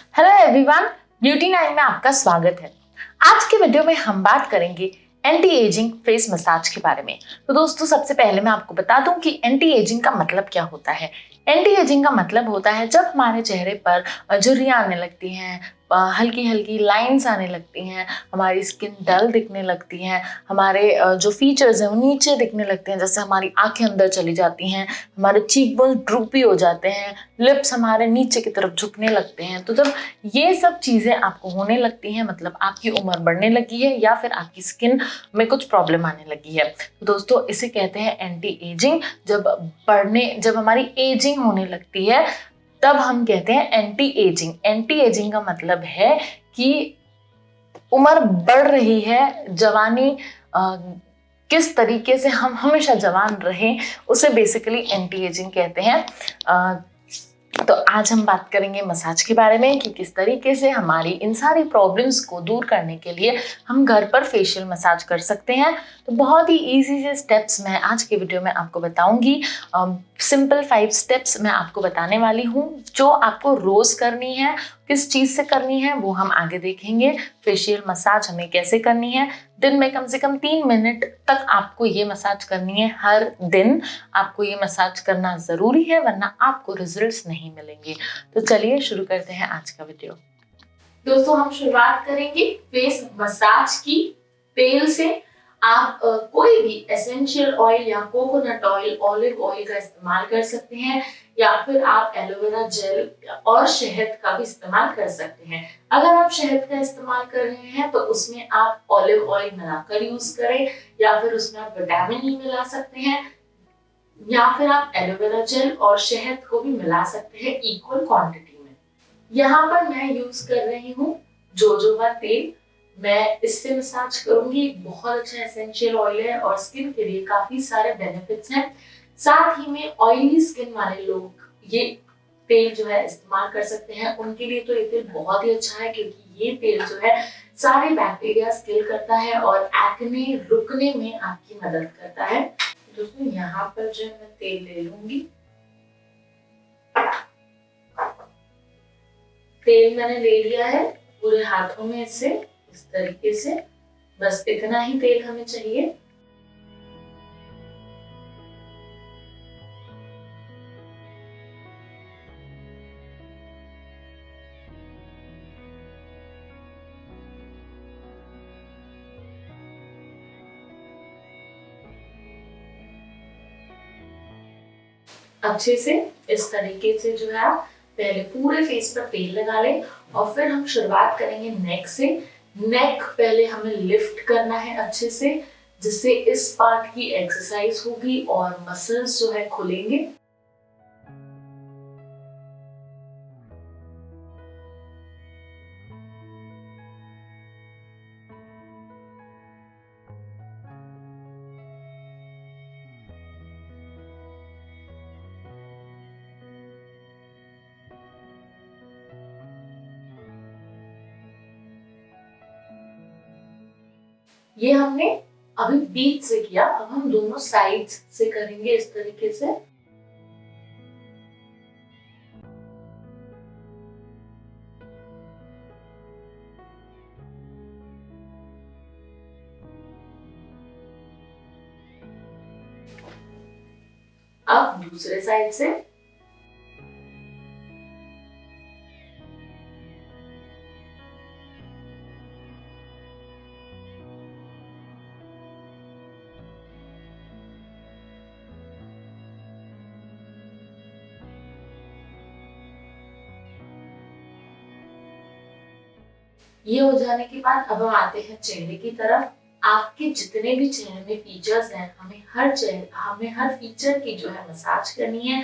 Hello everyone, beauty nine में आपका स्वागत है। आज के वीडियो में हम बात करेंगे एंटी एजिंग फेस मसाज के बारे में। तो दोस्तों, सबसे पहले मैं आपको बता दूं कि एंटी एजिंग का मतलब क्या होता है। एंटी एजिंग का मतलब होता है जब हमारे चेहरे पर झुर्रियां आने लगती हैं, हल्की हल्की लाइंस आने लगती हैं, हमारी स्किन डल दिखने लगती हैं, हमारे जो फीचर्स हैं वो नीचे दिखने लगते हैं, जैसे हमारी आंखें अंदर चली जाती हैं, हमारे चीक बोन ड्रूपी हो जाते हैं, लिप्स हमारे नीचे की तरफ झुकने लगते हैं। तो जब ये सब चीज़ें आपको होने लगती हैं, मतलब आपकी उम्र बढ़ने लगी है या फिर आपकी स्किन में कुछ प्रॉब्लम आने लगी है। तो दोस्तों, इसे कहते हैं एंटी एजिंग। जब हमारी एजिंग होने लगती है तब हम कहते हैं एंटी एजिंग। एंटी एजिंग का मतलब है कि उम्र बढ़ रही है, जवानी किस तरीके से हम हमेशा जवान रहें उसे बेसिकली एंटी एजिंग कहते हैं। तो आज हम बात करेंगे मसाज के बारे में कि किस तरीके से हमारी इन सारी प्रॉब्लम्स को दूर करने के लिए हम घर पर फेशियल मसाज कर सकते हैं। तो बहुत ही इजी से स्टेप्स मैं आज के वीडियो में आपको बताऊंगी। सिंपल 5 स्टेप्स मैं आपको बताने वाली हूँ जो आपको रोज करनी है। किस चीज़ से करनी है वो हम आगे देखेंगे। फेशियल मसाज हमें कैसे करनी है, दिन में कम से कम 3 मिनट तक आपको ये मसाज करनी है। हर दिन आपको ये मसाज करना ज़रूरी है, वरना आपको रिजल्ट्स नहीं मिलेंगे। तो चलिए शुरू करते हैं आज का वीडियो। दोस्तों, हम शुरुआत करेंगे फेस मसाज की तेल से। आप कोई भी एसेंशियल ऑयल या कोकोनट ऑयल, ऑलिव ऑयल का इस्तेमाल कर सकते हैं, या फिर आप एलोवेरा जेल और शहद का भी इस्तेमाल कर सकते हैं। अगर आप शहद का इस्तेमाल कर रहे हैं तो उसमें आप ऑलिव ऑयल मिलाकर यूज करें, या फिर उसमें आप विटामिन ई मिला सकते हैं, या फिर आप एलोवेरा जेल और शहद को भी मिला सकते हैं इक्वल क्वांटिटी में। यहाँ पर मैं यूज कर रही हूँ जोजोबा तेल। मैं इससे मसाज करूंगी। बहुत अच्छा एसेंशियल ऑयल है और स्किन के लिए काफी सारे बेनिफिट्स हैं। साथ ही में ऑयली स्किन वाले लोग ये तेल जो है इस्तेमाल कर सकते हैं। उनके लिए तो ये तेल बहुत ही अच्छा है, क्योंकि ये तेल जो है सारे बैक्टीरिया किल करता है और एक्ने रुकने में आपकी मदद करता है। दोस्तों, यहाँ पर जो मैं तेल ले लूंगी। तेल मैंने ले लिया है पूरे हाथों में, इससे इस तरीके से। बस इतना ही तेल हमें चाहिए। अच्छे से इस तरीके से जो है आप पहले पूरे फेस पर तेल लगा लें, और फिर हम शुरुआत करेंगे नेक से। नेक पहले हमें लिफ्ट करना है अच्छे से, जिससे इस पार्ट की एक्सरसाइज होगी और मसल्स जो है खुलेंगे। ये हमने अभी बीच से किया, अब हम दोनों साइड्स से करेंगे इस तरीके से। अब दूसरे साइड से। ये हो जाने के बाद अब हम आते हैं चेहरे की तरफ। आपके जितने भी चेहरे में फीचर्स हैं, हमें हर फीचर की जो है मसाज करनी है,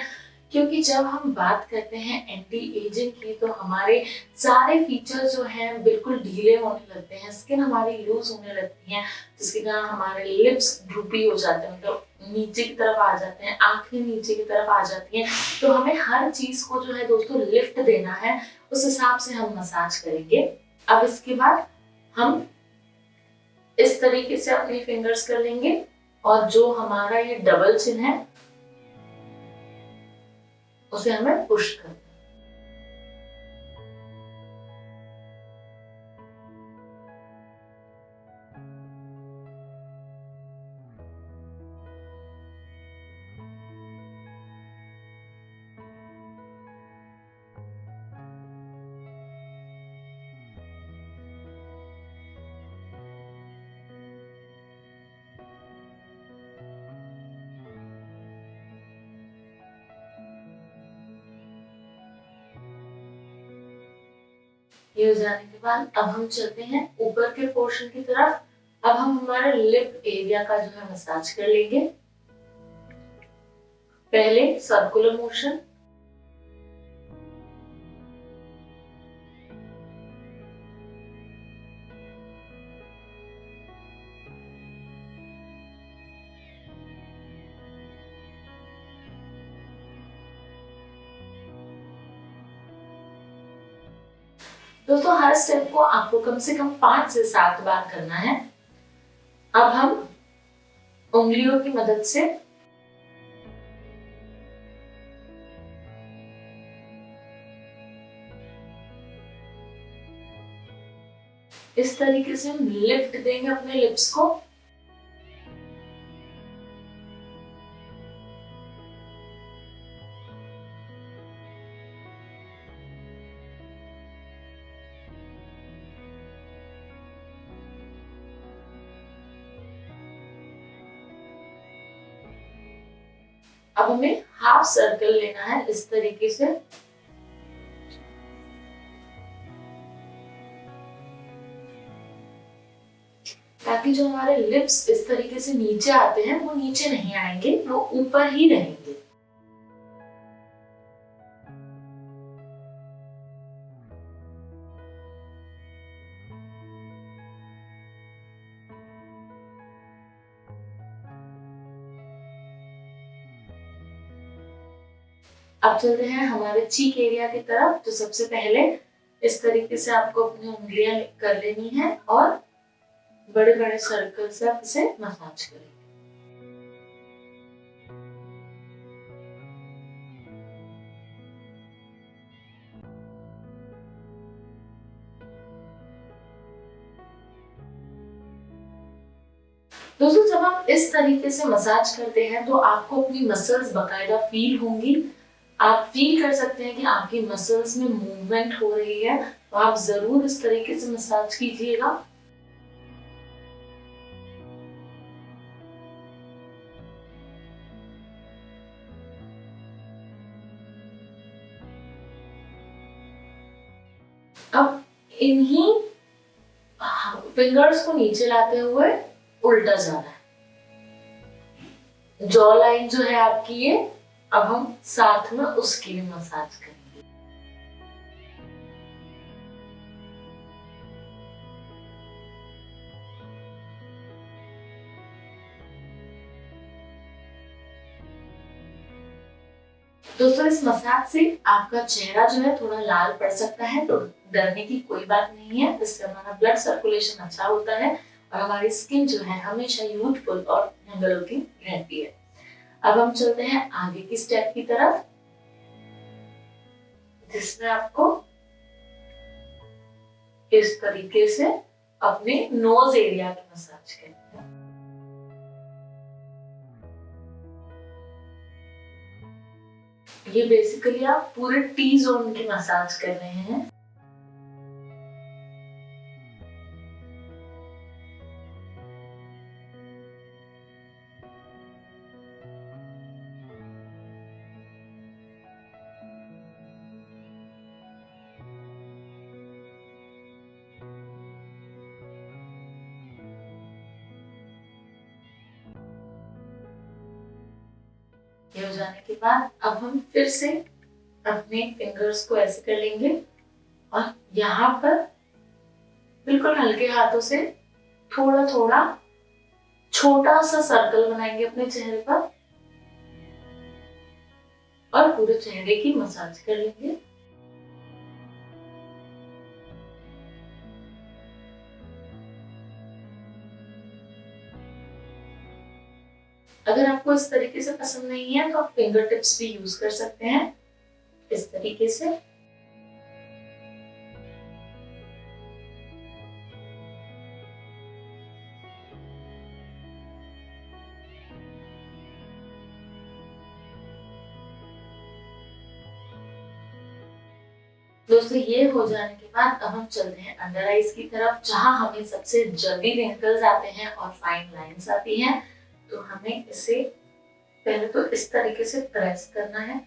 क्योंकि जब हम बात करते हैं एंटी एजिंग की तो हमारे सारे फीचर्स जो हैं बिल्कुल ढीले होने लगते हैं, स्किन हमारी लूज होने लगती है, जिसके कारण हमारे लिप्स ड्रूपी हो जाते हैं, मतलब नीचे की तरफ आ जाते हैं, आंखें नीचे की तरफ आ जाती हैं। तो हमें हर चीज को जो है दोस्तों लिफ्ट देना है, उस हिसाब से हम मसाज करेंगे। अब इसके बाद हम इस तरीके से अपनी फिंगर्स कर लेंगे, और जो हमारा ये डबल चिन है उसे हमें पुश करना है। ये हो जाने के बाद अब हम चलते हैं ऊपर के पोर्शन की तरफ। अब हम हमारे लिप एरिया का जो है मसाज कर लेंगे। पहले सर्कुलर मोशन, दोस्तों हर स्टेप को आपको कम से कम 5 से 7 बार करना है। अब हम उंगलियों की मदद से इस तरीके से हम लिफ्ट देंगे अपने लिप्स को। अब हमें हाफ सर्कल लेना है इस तरीके से। ताकि जो हमारे लिप्स इस तरीके से नीचे आते हैं वो नीचे नहीं आएंगे, वो ऊपर ही रहेंगे। अब चलते हैं हमारे चीक एरिया की तरफ। तो सबसे पहले इस तरीके से आपको अपनी उंगलियां कर लेनी है और बड़े बड़े सर्कल से आप इसे मसाज करेंगे। दोस्तों जब हम इस तरीके से मसाज करते हैं तो आपको अपनी मसल्स बकायदा फील होंगी। आप फील कर सकते हैं कि आपकी मसल्स में मूवमेंट हो रही है। तो आप जरूर इस तरीके से मसाज कीजिएगा। अब इन्हीं फिंगर्स को नीचे लाते हुए उल्टा जाना है। जॉ लाइन जो है आपकी ये, अब हम साथ में उसकी भी मसाज करेंगे। दोस्तों इस मसाज से आपका चेहरा जो है थोड़ा लाल पड़ सकता है, तो डरने की कोई बात नहीं है। इससे हमारा ब्लड सर्कुलेशन अच्छा होता है और हमारी स्किन जो है हमेशा यूथफुल और ग्लो की रहती है। अब हम चलते हैं आगे की स्टेप की तरफ, जिसमें आपको इस तरीके से अपने नोज एरिया की मसाज करनी है। ये बेसिकली आप पूरे टी जोन की मसाज कर रहे हैं। ये हो जाने के बाद अब हम फिर से अपने फिंगर्स को ऐसे कर लेंगे और यहाँ पर बिल्कुल हल्के हाथों से थोड़ा थोड़ा छोटा सा सर्कल बनाएंगे अपने चेहरे पर और पूरे चेहरे की मसाज कर लेंगे। अगर आपको इस तरीके से पसंद नहीं है तो आप फिंगर टिप्स भी यूज कर सकते हैं इस तरीके से। दोस्तों ये हो जाने के बाद अब हम चलते हैं अंडर आईज की तरफ, जहां हमें सबसे जल्दी रिंकल्स आते हैं और फाइन लाइंस आती हैं। तो हमें इसे पहले तो इस तरीके से प्रेस करना है।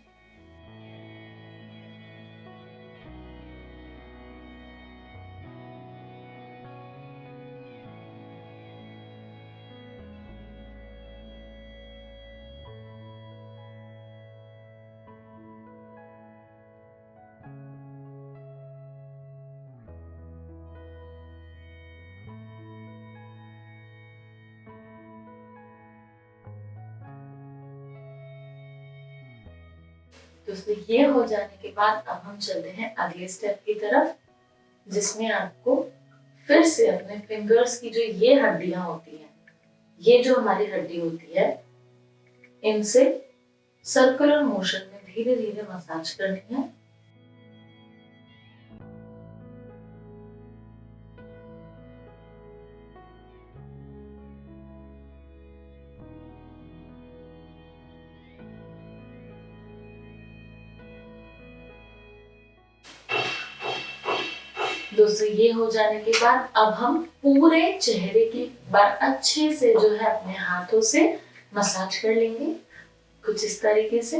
दोस्तों ये हो जाने के बाद अब हम चलते हैं अगले स्टेप की तरफ, जिसमें आपको फिर से अपने फिंगर्स की जो ये हड्डियां होती हैं, ये जो हमारी हड्डी होती है, इनसे सर्कुलर मोशन में धीरे धीरे मसाज करनी है। दोस्तों ये हो जाने के बाद अब हम पूरे चेहरे की बार अच्छे से जो है अपने हाथों से मसाज कर लेंगे, कुछ इस तरीके से।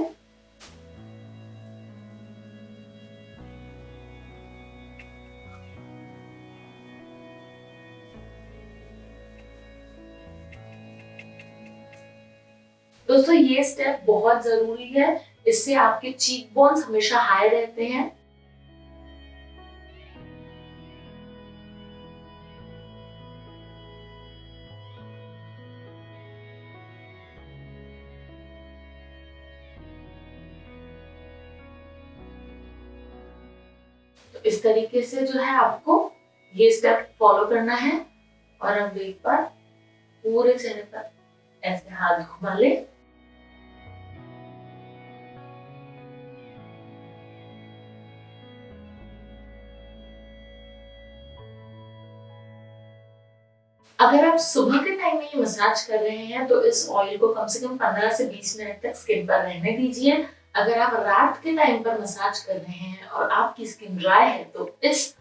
दोस्तों ये स्टेप बहुत जरूरी है, इससे आपके चीक बोन्स हमेशा हाई रहते हैं। तो इस तरीके से जो है आपको ये स्टेप फॉलो करना है। और अब एक बार पूरे चेहरे पर ऐसे हाथ घुमा ले। अगर आप सुबह के टाइम में ये मसाज कर रहे हैं तो इस ऑयल को कम से कम 15 से 20 मिनट तक स्किन पर रहने दीजिए। अगर आप रात के टाइम पर मसाज कर रहे हैं और आपकी स्किन ड्राई है तो इस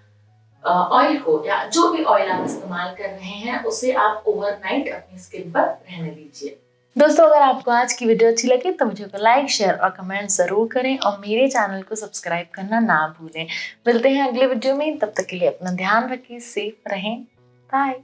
ऑयल को या जो भी ऑयल आप इस्तेमाल कर रहे हैं उसे आप ओवरनाइट अपनी स्किन पर रहने दीजिए। दोस्तों अगर आपको आज की वीडियो अच्छी लगी तो वीडियो को लाइक, शेयर और कमेंट जरूर करें और मेरे चैनल को सब्सक्राइब करना ना भूलें। मिलते हैं अगले वीडियो में, तब तक के लिए अपना ध्यान रखिए, सेफ रहें, बाय।